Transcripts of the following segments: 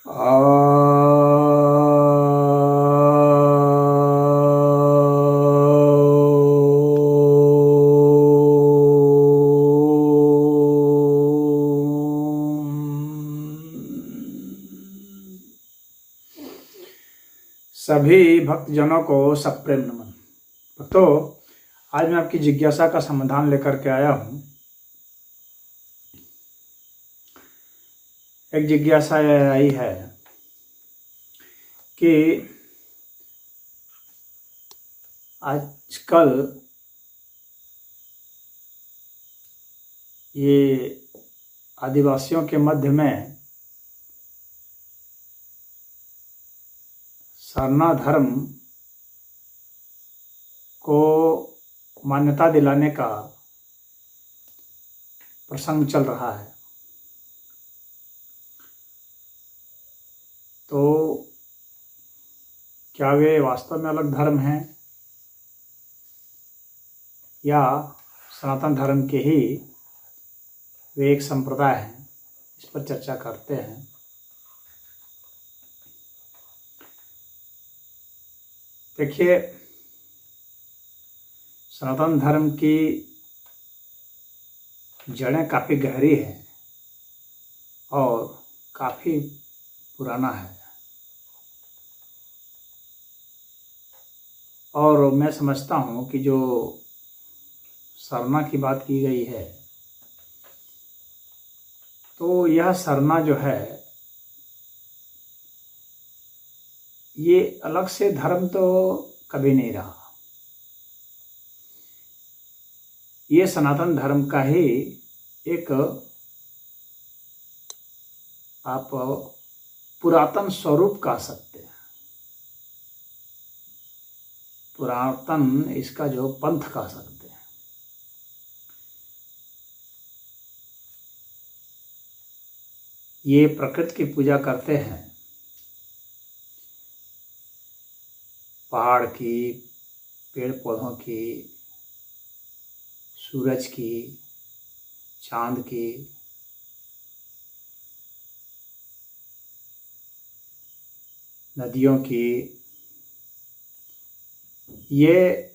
सभी भक्तजनों को सप्रेम नमन। भक्तों, आज मैं आपकी जिज्ञासा का समाधान लेकर के आया हूँ। एक जिज्ञासा यह आई है कि आजकल ये आदिवासियों के मध्य में सरना धर्म को मान्यता दिलाने का प्रसंग चल रहा है। तो क्या वे वास्तव में अलग धर्म हैं या सनातन धर्म के ही वे एक संप्रदाय हैं, इस पर चर्चा करते हैं। देखिए, सनातन धर्म की जड़ें काफ़ी गहरी हैं और काफ़ी पुराना है। और मैं समझता हूँ कि जो सरना की बात की गई है, तो यह सरना जो है, ये अलग से धर्म तो कभी नहीं रहा। ये सनातन धर्म का ही एक आप पुरातन स्वरूप कह सकते हैं। पुरातन इसका जो पंथ कह सकते हैं। ये प्रकृति की पूजा करते हैं, पहाड़ की, पेड़ पौधों की, सूरज की, चांद की, नदियों की। ये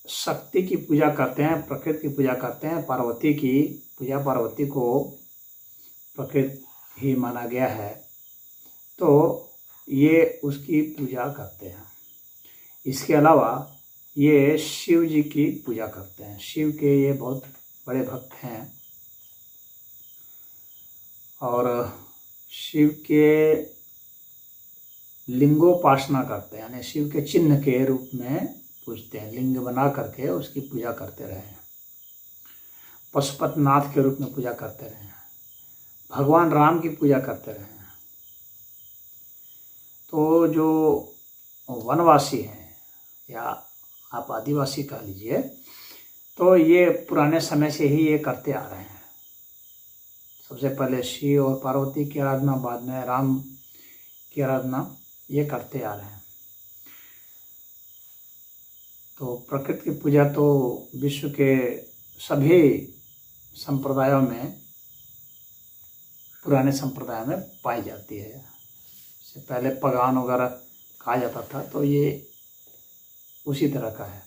शक्ति की पूजा करते हैं, प्रकृति की पूजा करते हैं। पार्वती की पूजा, पार्वती को प्रकृति ही माना गया है, तो ये उसकी पूजा करते हैं। इसके अलावा ये शिव जी की पूजा करते हैं। शिव के ये बहुत बड़े भक्त हैं और शिव के लिंगोपासना करते हैं, यानी शिव के चिन्ह के रूप में पूजते हैं। लिंग बना करके उसकी पूजा करते रहे हैं। पशुपतिनाथ के रूप में पूजा करते रहे हैं। भगवान राम की पूजा करते रहे हैं। तो जो वनवासी हैं या आप आदिवासी कह लीजिए, तो ये पुराने समय से ही ये करते आ रहे हैं। सबसे पहले शिव और पार्वती की आराधना, बाद में राम की आराधना, ये करते आ रहे हैं। तो प्रकृति की पूजा तो विश्व के सभी संप्रदायों में, पुराने संप्रदायों में पाई जाती है। इससे पहले पगान वगैरह कहा जाता था, तो ये उसी तरह का है।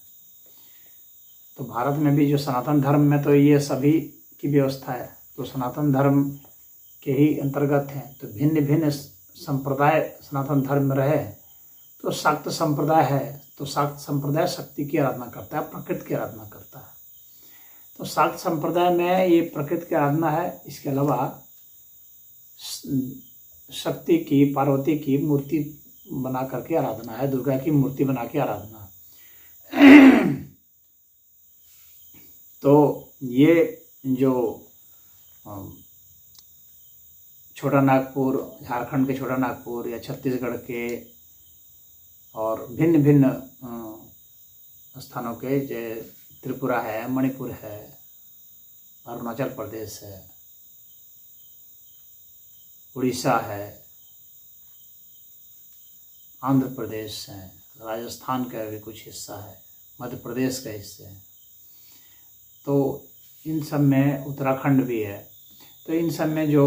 तो भारत में भी जो सनातन धर्म में तो ये सभी की व्यवस्था है। तो सनातन धर्म के ही अंतर्गत हैं। तो भिन्न भिन्न संप्रदाय सनातन धर्म में रहे। तो शाक्त संप्रदाय है, तो शाक्त संप्रदाय शक्ति की आराधना करता है, प्रकृति की आराधना करता है। तो शाक्त संप्रदाय में ये प्रकृति की आराधना है। इसके अलावा शक्ति की, पार्वती की मूर्ति बना करके आराधना है, दुर्गा की मूर्ति बना के आराधना। तो ये जो छोटा नागपुर, झारखंड के छोटा नागपुर या छत्तीसगढ़ के और भिन्न भिन्न स्थानों के, जैसे त्रिपुरा है, मणिपुर है, अरुणाचल प्रदेश है, उड़ीसा है, आंध्र प्रदेश है, राजस्थान का भी कुछ हिस्सा है, मध्य प्रदेश का हिस्सा है। तो इन सब में उत्तराखंड भी है। तो इन सब में जो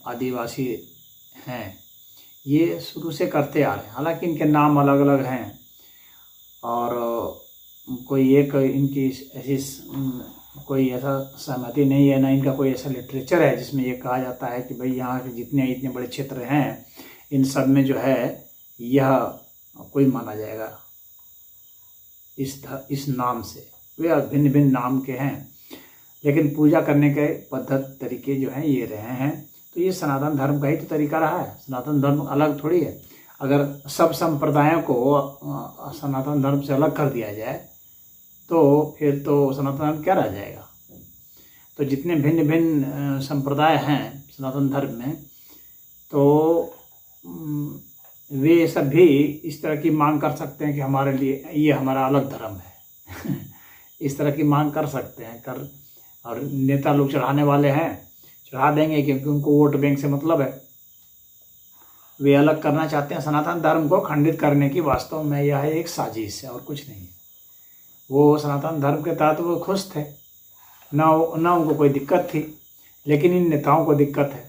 आदिवासी हैं, ये शुरू से करते आ रहे हैं। हालांकि इनके नाम अलग अलग हैं और कोई एक इनकी ऐसी कोई ऐसा सहमति नहीं है, ना इनका कोई ऐसा लिटरेचर है जिसमें ये कहा जाता है कि भाई यहाँ के जितने इतने बड़े क्षेत्र हैं इन सब में जो है यह कोई माना जाएगा इस नाम से। वे भिन्न भिन्न नाम के हैं, लेकिन पूजा करने के पद्धत तरीके जो हैं ये रहे हैं। तो ये सनातन धर्म का ही तो तरीका रहा है। सनातन धर्म अलग थोड़ी है। अगर सब संप्रदायों को सनातन धर्म से अलग कर दिया जाए तो फिर तो सनातन धर्म क्या रह जाएगा। तो जितने भिन्न भिन्न संप्रदाय हैं सनातन धर्म में, तो वे सब भी इस तरह की मांग कर सकते हैं कि हमारे लिए ये हमारा अलग धर्म है इस तरह की मांग कर सकते हैं और नेता लोग चढ़ाने वाले हैं, चढ़ा देंगे क्योंकि उनको वोट बैंक से मतलब है। वे अलग करना चाहते हैं सनातन धर्म को खंडित करने की। वास्तव में यह एक साजिश है और कुछ नहीं है। वो सनातन धर्म के तहत वो खुश थे, ना उनको कोई दिक्कत थी। लेकिन इन नेताओं को दिक्कत है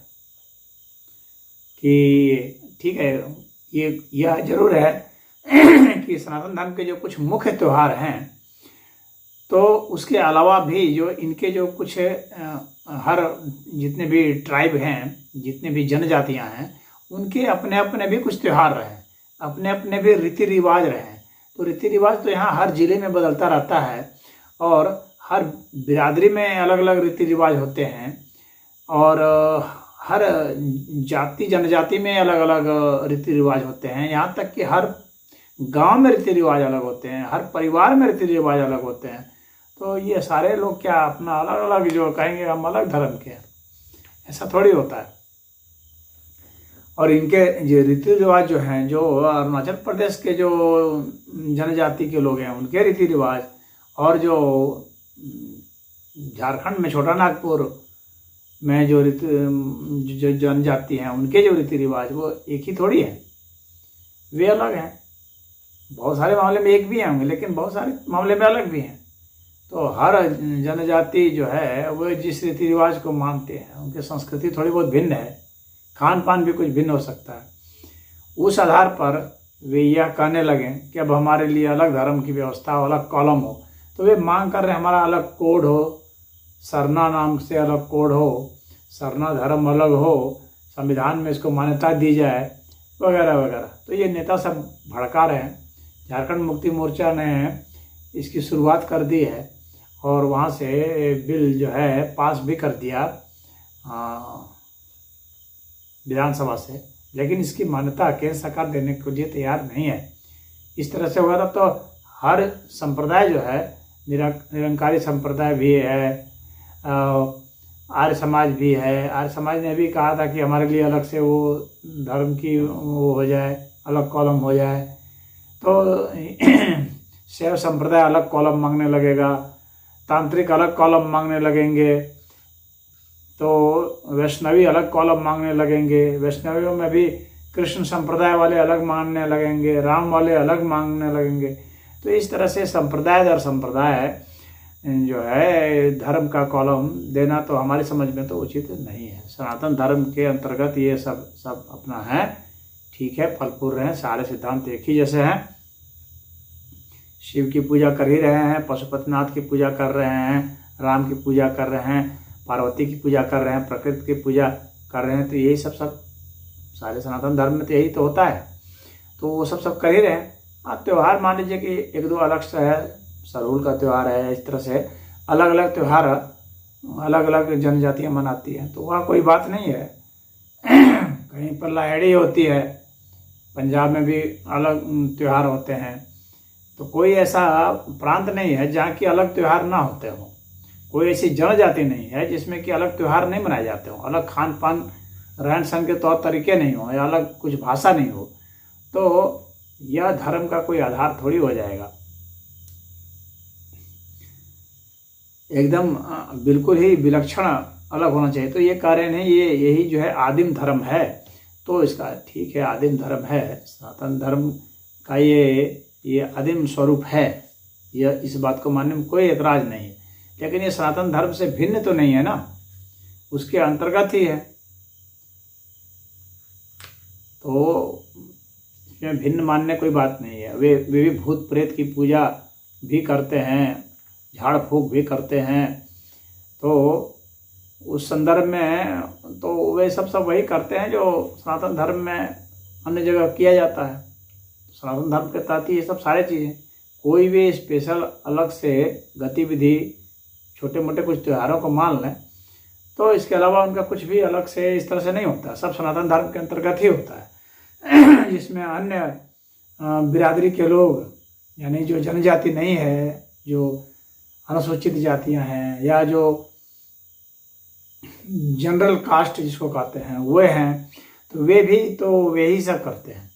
कि ठीक है, यह जरूर है कि सनातन धर्म के जो कुछ मुख्य त्यौहार हैं, तो उसके अलावा भी जो इनके जो कुछ हर जितने भी ट्राइब हैं, जितने भी जनजातियां हैं, उनके अपने अपने भी कुछ त्यौहार रहे हैं, अपने अपने भी रीति रिवाज रहे हैं। तो रीति रिवाज तो यहाँ हर जिले में बदलता रहता है और हर बिरादरी में अलग अलग रीति रिवाज होते हैं और हर जाति जनजाति में अलग अलग रीति रिवाज होते हैं। यहाँ तक कि हर गांव में रीति रिवाज अलग होते हैं, हर परिवार में रीति रिवाज अलग होते हैं। तो ये सारे लोग क्या अपना अलग अलग जो कहेंगे हम अलग धर्म के हैं, ऐसा थोड़ी होता है। और इनके जो रीति रिवाज जो हैं, जो अरुणाचल प्रदेश के जो जनजाति के लोग हैं उनके रीति रिवाज और जो झारखंड में छोटा नागपुर में जो जनजाति हैं उनके जो रीति रिवाज वो एक ही थोड़ी है, वे अलग हैं। बहुत सारे मामले में एक भी होंगे लेकिन बहुत सारे मामले में अलग भी हैं। तो हर जनजाति जो है वो जिस रीति रिवाज को मानते हैं, उनकी संस्कृति थोड़ी बहुत भिन्न है, खान पान भी कुछ भिन्न हो सकता है। उस आधार पर वे यह कहने लगे कि अब हमारे लिए अलग धर्म की व्यवस्था हो, अलग कॉलम हो। तो वे मांग कर रहे हैं हमारा अलग कोड हो, सरना नाम से अलग कोड हो, सरना धर्म अलग हो, संविधान में इसको मान्यता दी जाए वगैरह वगैरह। तो ये नेता सब भड़का रहे हैं। झारखंड मुक्ति मोर्चा ने इसकी शुरुआत कर दी है और वहाँ से बिल जो है पास भी कर दिया विधानसभा से, लेकिन इसकी मान्यता केंद्र सरकार देने के लिए तैयार नहीं है। इस तरह से होगा तो हर संप्रदाय जो है, निरंकारी संप्रदाय भी है, आर्य समाज भी है। आर्य समाज ने भी कहा था कि हमारे लिए अलग से वो धर्म की वो हो जाए, अलग कॉलम हो जाए। तो शैव संप्रदाय अलग कॉलम मांगने लगेगा, तांत्रिक अलग कॉलम मांगने लगेंगे, तो वैष्णवी अलग कॉलम मांगने लगेंगे। वैष्णवियों में भी कृष्ण संप्रदाय वाले अलग मांगने लगेंगे, राम वाले अलग मांगने लगेंगे। तो इस तरह से संप्रदाय दर संप्रदाय जो है धर्म का कॉलम देना तो हमारी समझ में तो उचित नहीं है। सनातन धर्म के अंतर्गत ये सब अपना है, ठीक है, फल फूल रहे हैं, सारे सिद्धांत एक ही जैसे हैं। शिव की पूजा कर ही रहे हैं, पशुपतिनाथ की पूजा कर रहे हैं, राम की पूजा कर रहे हैं, पार्वती की पूजा कर रहे हैं, प्रकृति की पूजा कर रहे हैं। तो यही सब सारे सनातन धर्म में तो यही तो होता है। तो वो सब कर ही रहे हैं। आप त्यौहार मान लीजिए कि एक दो अलग से है, सरहुल का त्यौहार है, इस तरह से अलग अलग त्यौहार अलग अलग जनजातियाँ मनाती हैं, तो वह कोई बात नहीं है। कहीं पर लाहड़ी होती है, पंजाब में भी अलग त्यौहार होते हैं। तो कोई ऐसा प्रांत नहीं है जहाँ की अलग त्यौहार ना होते हों। कोई ऐसी जनजाति नहीं है जिसमें कि अलग त्यौहार नहीं मनाए जाते हों, अलग खान पान रहन सहन के तौर तरीके नहीं हो या अलग कुछ भाषा नहीं हो। तो यह धर्म का कोई आधार थोड़ी हो जाएगा। एकदम बिल्कुल ही विलक्षण अलग होना चाहिए। तो ये कह रहे हैं यही जो है आदिम धर्म है। तो इसका ठीक है, आदिम धर्म है, सनातन धर्म का ये आदिम स्वरूप है। यह इस बात को मानने में कोई एतराज नहीं है। लेकिन ये सनातन धर्म से भिन्न तो नहीं है ना, उसके अंतर्गत ही है। तो इसमें भिन्न मानने कोई बात नहीं है। वे भी भूत प्रेत की पूजा भी करते हैं, झाड़ फूक भी करते हैं। तो उस संदर्भ में तो वे सब वही करते हैं जो सनातन धर्म में अन्य जगह किया जाता है। सनातन धर्म के तहत ही ये सब सारी चीज़ें, कोई भी स्पेशल अलग से गतिविधि, छोटे मोटे कुछ त्योहारों को मान लें तो इसके अलावा उनका कुछ भी अलग से इस तरह से नहीं होता। सब सनातन धर्म के अंतर्गत ही होता है। जिसमें अन्य बिरादरी के लोग, यानी जो जनजाति नहीं है, जो अनुसूचित जातियां हैं या जो जनरल कास्ट जिसको कहते हैं वे हैं, तो वे ही सब करते हैं,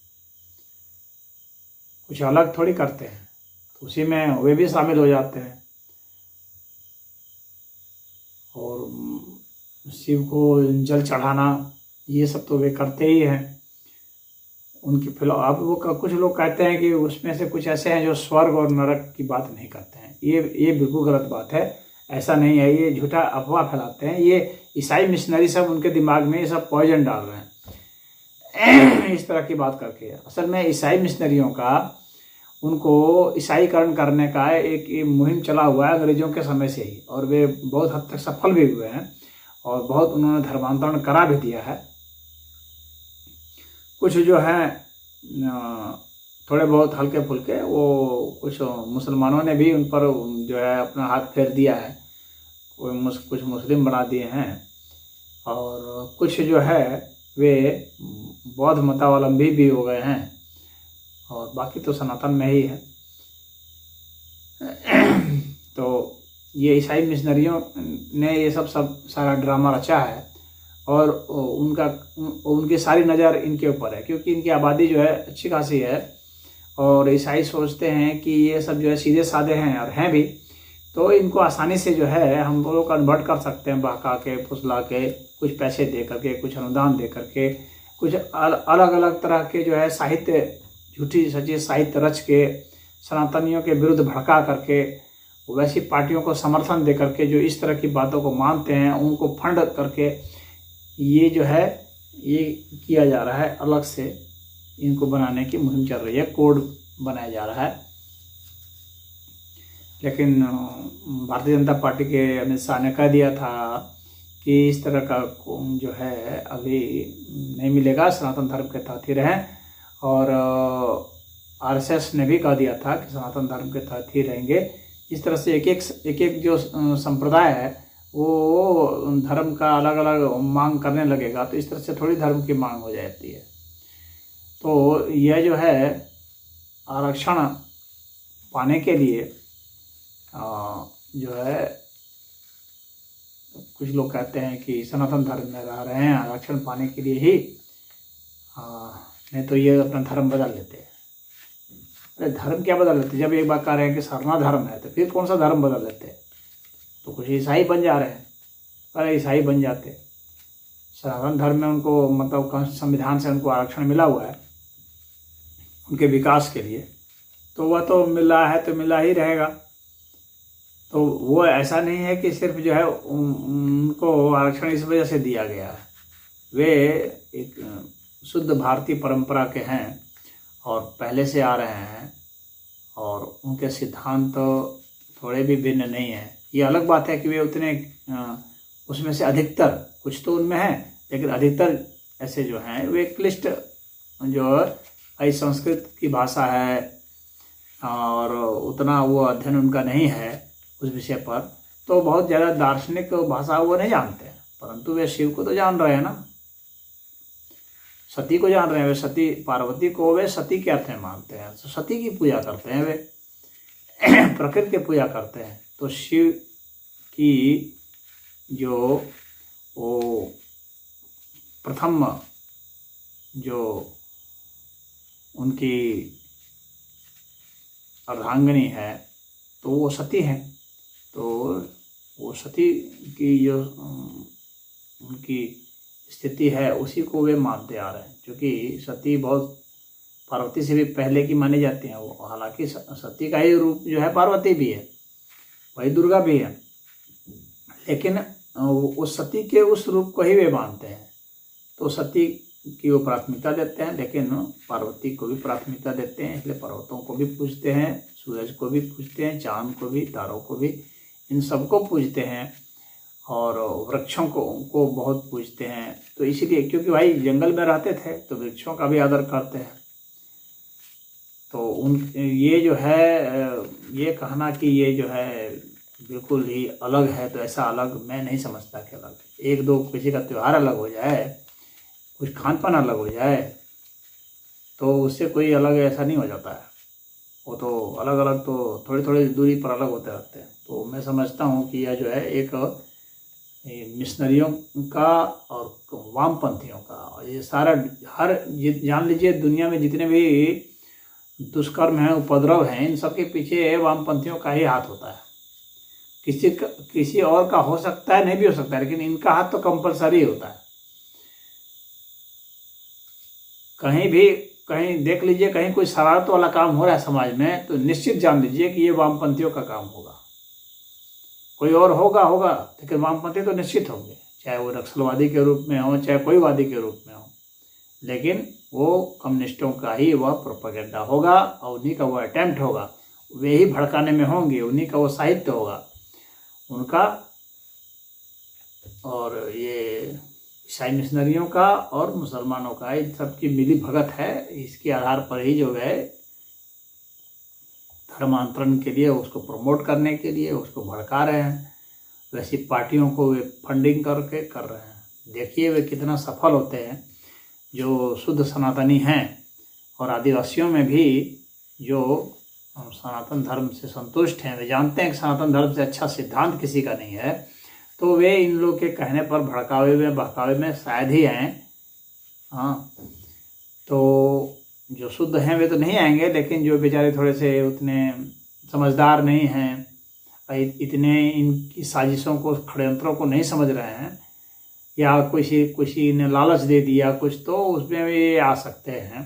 कुछ अलग थोड़ी करते हैं। तो उसी में वे भी शामिल हो जाते हैं और शिव को जल चढ़ाना ये सब तो वे करते ही हैं। उनकी अब वो कुछ लोग कहते हैं कि उसमें से कुछ ऐसे हैं जो स्वर्ग और नरक की बात नहीं करते हैं। ये बिल्कुल गलत बात है, ऐसा नहीं है। ये झूठा अफवाह फैलाते हैं। ये ईसाई मिशनरी सब उनके दिमाग में ये सब पॉइजन डाल रहे हैं इस तरह की बात करके। असल में ईसाई मिशनरियों का, उनको ईसाईकरण करने का एक मुहिम चला हुआ है अंग्रेजों के समय से ही, और वे बहुत हद तक सफल भी हुए हैं और बहुत उन्होंने धर्मांतरण करा भी दिया है। कुछ जो हैं थोड़े बहुत हल्के फुल्के, वो कुछ मुसलमानों ने भी उन पर जो है अपना हाथ फेर दिया है, कुछ मुस्लिम बना दिए हैं, और कुछ जो है वे बौद्ध मतावलंबी भी हो गए हैं, और बाकी तो सनातन में ही है। तो ये ईसाई मिशनरियों ने ये सब सारा ड्रामा रचा है और उनकी सारी नज़र इनके ऊपर है, क्योंकि इनकी आबादी जो है अच्छी खासी है और ईसाई सोचते हैं कि ये सब जो है सीधे साधे हैं, और हैं भी, तो इनको आसानी से जो है हम लोग कन्वर्ट कर सकते हैं, बहका के फुसला के, कुछ पैसे दे करके, कुछ अनुदान दे करके, कुछ अलग अलग तरह के जो है साहित्य, झूठी सच्ची साहित्य रच के सनातनियों के विरुद्ध भड़का करके, वैसी पार्टियों को समर्थन दे करके जो इस तरह की बातों को मानते हैं उनको फंड करके ये जो है ये किया जा रहा है। अलग से इनको बनाने की मुहिम चल रही है, कोड बनाया जा रहा है। लेकिन भारतीय जनता पार्टी के अमित शाह ने कह दिया था कि इस तरह का जो है अभी नहीं मिलेगा, सनातन धर्म के तहत ही रहें, और आरएसएस ने भी कह दिया था कि सनातन धर्म के तहत ही रहेंगे। इस तरह से एक एक जो संप्रदाय है वो धर्म का अलग अलग मांग करने लगेगा, तो इस तरह से थोड़ी धर्म की मांग हो जाती है। तो यह जो है आरक्षण पाने के लिए जो है कुछ लोग कहते हैं कि सनातन धर्म में रह रहे हैं आरक्षण पाने के लिए ही, नहीं तो ये अपना धर्म बदल लेते हैं। अरे धर्म क्या बदल लेते? जब एक बार कह रहे हैं कि सरना धर्म है तो फिर कौन सा धर्म बदल लेते हैं? तो कुछ ईसाई बन जा रहे हैं। अरे ईसाई बन जाते, सनातन धर्म में उनको मतलब संविधान से उनको आरक्षण मिला हुआ है उनके विकास के लिए, तो वह तो मिला है तो मिला ही रहेगा। तो वो ऐसा नहीं है कि सिर्फ जो है उनको आरक्षण इस वजह से दिया गया है। वे एक शुद्ध भारतीय परंपरा के हैं और पहले से आ रहे हैं, और उनके सिद्धांत तो थोड़े भी भिन्न नहीं है। ये अलग बात है कि वे उतने उसमें से अधिकतर, कुछ तो उनमें है, लेकिन अधिकतर ऐसे जो हैं वे क्लिष्ट, जो आई संस्कृत की भाषा है और उतना वो अध्ययन उनका नहीं है उस विषय पर, तो बहुत ज़्यादा दार्शनिक भाषा वो नहीं जानते हैं। परंतु वे शिव को तो जान रहे हैं ना, सती को जान रहे हैं। वे सती पार्वती को वे सती के अर्थ में मानते हैं, तो सती की पूजा करते हैं, वे प्रकृति की पूजा करते हैं। तो शिव की जो वो प्रथम जो उनकी अर्धांगिनी है तो वो सती हैं। तो वो सती की जो उनकी स्थिति है उसी को वे मानते आ रहे हैं, क्योंकि सती बहुत पार्वती से भी पहले की मानी जाती हैं। वो हालांकि सती का ही रूप जो है पार्वती भी है, वही दुर्गा भी है, लेकिन उस सती के उस रूप को ही वे मानते हैं। तो सती की वो प्राथमिकता देते हैं, लेकिन पार्वती को भी प्राथमिकता देते हैं, इसलिए पर्वतों को भी पूजते हैं, सूरज को भी पूजते हैं, चांद को भी, तारों को भी, इन सबको पूजते हैं और वृक्षों को बहुत पूजते हैं। तो इसीलिए, क्योंकि भाई जंगल में रहते थे तो वृक्षों का भी आदर करते हैं। तो ये जो है, ये कहना कि ये जो है बिल्कुल ही अलग है, तो ऐसा अलग मैं नहीं समझता कि अलग। एक दो किसी का त्यौहार अलग हो जाए, कुछ खान पान अलग हो जाए, तो उससे कोई अलग ऐसा नहीं हो जाता है। वो तो अलग अलग तो थोड़ी थोड़ी दूरी पर अलग होते रहते हैं। तो मैं समझता हूँ कि यह जो है एक मिशनरियों का और वामपंथियों का, ये सारा जान लीजिए दुनिया में जितने भी दुष्कर्म हैं, उपद्रव हैं, इन सब के पीछे वामपंथियों का ही हाथ होता है। किसी और का हो सकता है, नहीं भी हो सकता है, लेकिन इनका हाथ तो कंपलसरी होता है। कहीं देख लीजिए, कहीं कोई शरारत वाला काम हो रहा है समाज में, तो निश्चित जान लीजिए कि ये वामपंथियों का काम होगा। कोई और होगा, लेकिन वामपंथी तो निश्चित होंगे, चाहे वो नक्सलवादी के रूप में हो, चाहे कोई वादी के रूप में हो, लेकिन वो कम्युनिस्टों का ही वह प्रोपेगेंडा होगा और उन्हीं का वो अटेम्प्ट होगा, वे ही भड़काने में होंगे, उन्हीं का वो साहित्य होगा उनका। और ये ईसाई मिशनरियों का और मुसलमानों का, इन सब की मिली भगत है। इसके आधार पर ही जो है धर्मांतरण के लिए, उसको प्रमोट करने के लिए उसको भड़का रहे हैं। वैसी पार्टियों को वे फंडिंग करके कर रहे हैं। देखिए वे कितना सफल होते हैं। जो शुद्ध सनातनी हैं और आदिवासियों में भी जो सनातन धर्म से संतुष्ट हैं, वे जानते हैं कि सनातन धर्म से अच्छा सिद्धांत किसी का नहीं है, तो वे इन लोग के कहने पर बहकावे में शायद ही आएँ। हाँ, तो जो शुद्ध हैं वे तो नहीं आएंगे, लेकिन जो बेचारे थोड़े से उतने समझदार नहीं हैं, इतने इनकी साजिशों को, षड्यंत्रों को नहीं समझ रहे हैं, या किसी ने लालच दे दिया कुछ, तो उसमें भी आ सकते हैं।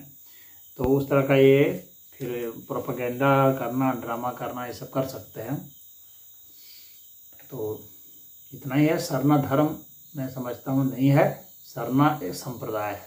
तो उस तरह का ये फिर प्रोपेगेंडा करना, ड्रामा करना, ये सब कर सकते हैं। तो इतना ही है। सरना धर्म मैं समझता हूँ नहीं है, सरना एक संप्रदाय है।